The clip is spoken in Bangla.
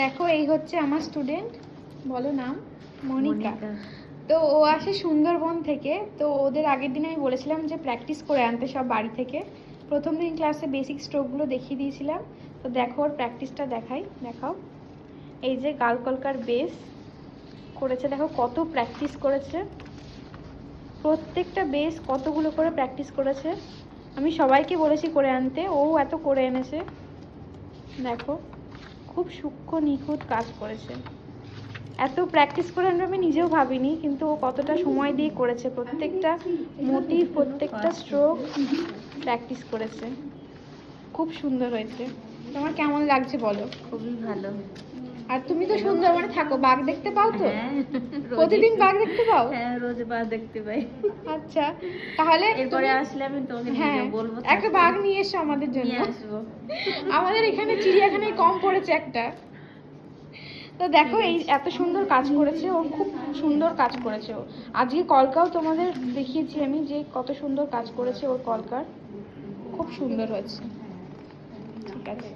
দেখো এই হচ্ছে আমার স্টুডেন্ট, বলো নাম। মনিকা। তো ও আসে সুন্দরবন থেকে। তো ওদের আগের দিন আমি বলেছিলাম যে প্র্যাকটিস করে আনতে সব বাড়ি থেকে। প্রথম দিন ক্লাসে বেসিক স্ট্রোকগুলো দেখিয়ে দিয়েছিলাম। তো দেখো ওর প্র্যাকটিসটা দেখাও। এই যে গালকলকার বেস করেছে, দেখো কত প্র্যাকটিস করেছে, প্রত্যেকটা বেস কতগুলো করে প্র্যাকটিস করেছে। আমি সবাইকে বলেছি করে আনতে, ও এত করে এনেছে। দেখো খুব সূক্ষ্ম নিখুঁত কাজ করেছে। এত প্র্যাকটিস করে আনবে আমি নিজেও ভাবিনি, কিন্তু ও কতটা সময় দিয়ে করেছে। প্রত্যেকটা মোটিভ, প্রত্যেকটা স্ট্রোক প্র্যাকটিস করেছে। খুব সুন্দর হয়েছে। তোমার কেমন লাগছে বলো? খুবই ভালো। আর তুমি তো সুন্দরবনে থাকো, বাঘ দেখতে পাও তো? হ্যাঁ, প্রতিদিন বাঘ দেখতে পাও? হ্যাঁ, রোজ বাঘ দেখতে পাই। আচ্ছা, তাহলে এরপরে আসলে আমি তোকে হ্যাঁ বলবো, একটা বাঘ নিয়ে এসো আমাদের জন্য। নিয়ে আসবো। আমাদের এখানে চিড়িয়াখানায় কম পড়েছে একটা। তো দেখো এই এত সুন্দর কাজ করেছে ও, খুব সুন্দর কাজ করেছে ও। আজকে কলকাও তোমাদের দেখিয়েছি আমি যে কত সুন্দর কাজ করেছে ওর কলকার, খুব সুন্দর হয়েছে। ঠিক আছে।